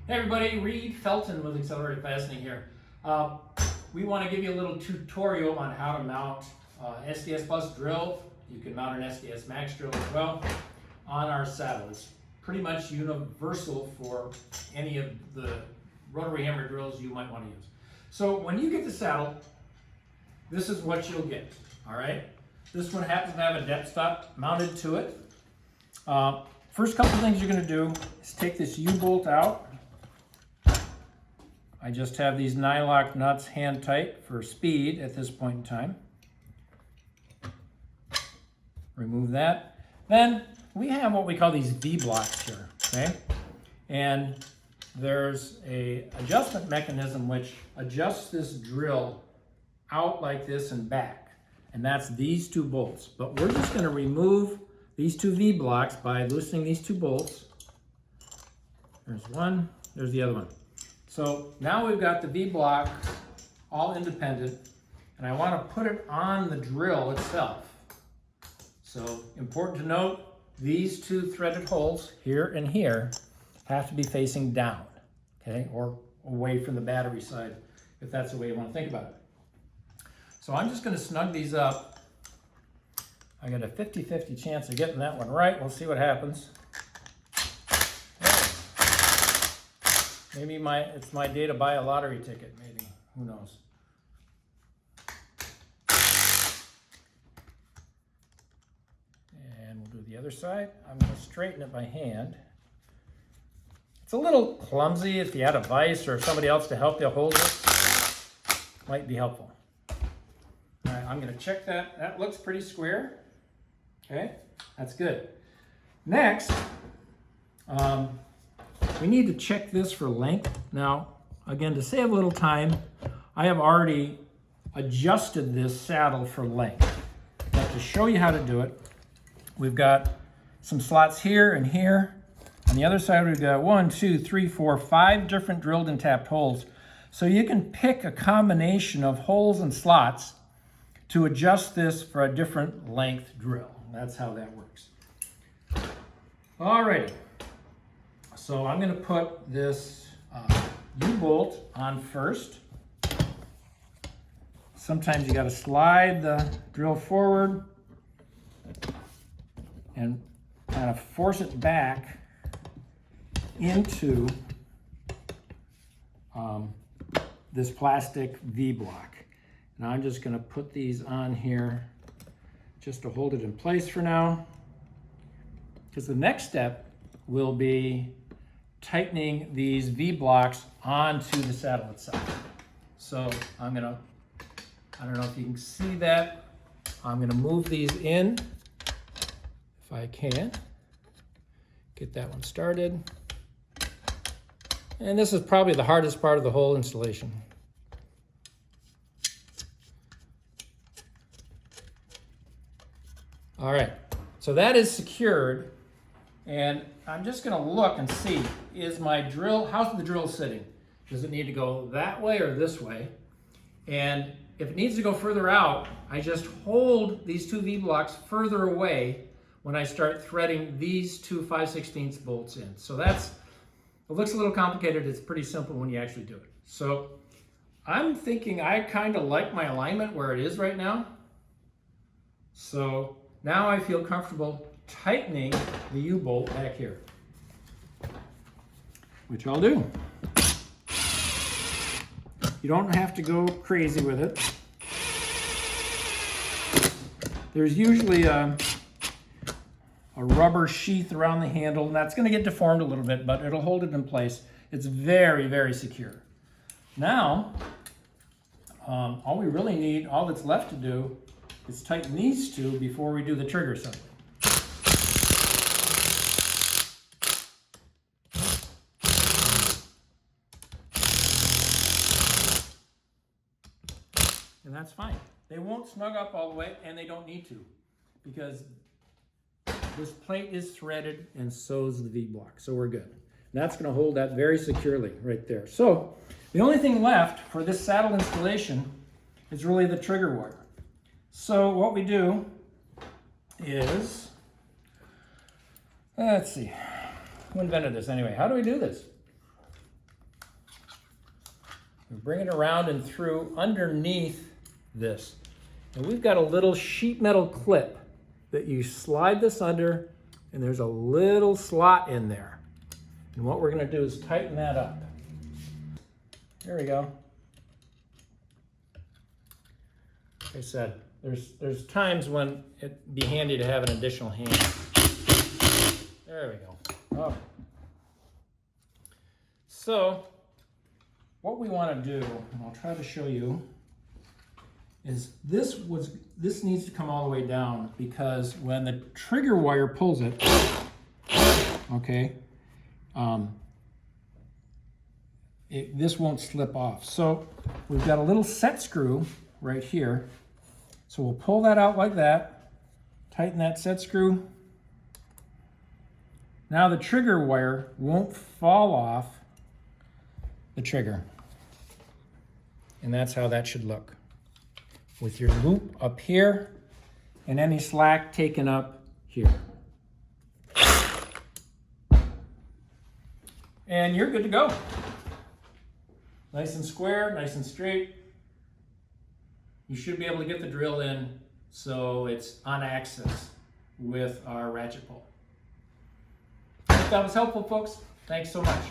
Hey everybody, Reed Felton with Accelerated Fastening here. We want to give you a little tutorial on how to mount SDS Plus drill. You can mount an SDS Max drill as well on our saddle. It's pretty much universal for any of the rotary hammer drills you might want to use. So when you get the saddle, this is what you'll get, all right? This one happens to have a depth stop mounted to it. First couple things you're going to do is take this U-bolt out. I just have these nylock nuts hand tight for speed at this point in time. Remove that. Then we have what we call these V-blocks here, okay? And there's a adjustment mechanism which adjusts this drill out like this and back. And that's these two bolts. But we're just going to remove these two V-blocks by loosening these two bolts. There's one, there's the other one. So now we've got the V-block all independent, and I want to put it on the drill itself. So important to note, these two threaded holes here and here have to be facing down, okay, or away from the battery side, if that's the way you want to think about it. So I'm just going to snug these up. I got a 50-50 chance of getting that one right. We'll see what happens. Maybe it's my day to buy a lottery ticket, maybe. Who knows? And we'll do the other side. I'm going to straighten it by hand. It's a little clumsy. If you had a vise or somebody else to help you hold it, might be helpful. All right, I'm going to check that. That looks pretty square. Okay, that's good. Next, we need to check this for length. Now, again, to save a little time, I have already adjusted this saddle for length. But to show you how to do it, we've got some slots here and here. On the other side, we've got 1, 2, 3, 4, 5 different drilled and tapped holes. So you can pick a combination of holes and slots to adjust this for a different length drill. That's how that works. Alrighty. So I'm going to put this U-bolt on first. Sometimes you got to slide the drill forward and kind of force it back into this plastic V-block. Now I'm just going to put these on here just to hold it in place for now, because the next step will be tightening these V-blocks onto the saddle itself. So I don't know if you can see that. I'm gonna move these in, if I can. Get that one started. And this is probably the hardest part of the whole installation. All right, so that is secured. And I'm just going to look and see, is my drill, how's the drill sitting? Does it need to go that way or this way? And if it needs to go further out, I just hold these two V-blocks further away when I start threading these two 5/16 bolts in. So it looks a little complicated. It's pretty simple when you actually do it. So I'm thinking I kind of like my alignment where it is right now. So now I feel comfortable tightening the U-bolt back here, which I'll do. You don't have to go crazy with it. There's usually a rubber sheath around the handle, and that's going to get deformed a little bit, but it'll hold it in place. It's very, very secure. Now, all we really need, all that's left to do, is tighten these two before we do the trigger assembly. And that's fine. They won't snug up all the way, and they don't need to, because this plate is threaded and so is the V-block, so we're good. And that's going to hold that very securely right there. So the only thing left for this saddle installation is really the trigger wire. So what we do is, let's see, who invented this anyway? How do we do this? We bring it around and through underneath this. And we've got a little sheet metal clip that you slide this under, and there's a little slot in there. And what we're going to do is tighten that up. There we go. Like I said, there's times when it'd be handy to have an additional hand. There we go. Oh. So what we want to do, and I'll try to show you, is this needs to come all the way down, because when the trigger wire pulls it, okay, this won't slip off. So we've got a little set screw right here. So we'll pull that out like that, tighten that set screw. Now the trigger wire won't fall off the trigger. And that's how that should look, with your loop up here and any slack taken up here. And you're good to go. Nice and square, nice and straight. You should be able to get the drill in so it's on axis with our ratchet pull. Hope that was helpful, folks. Thanks so much.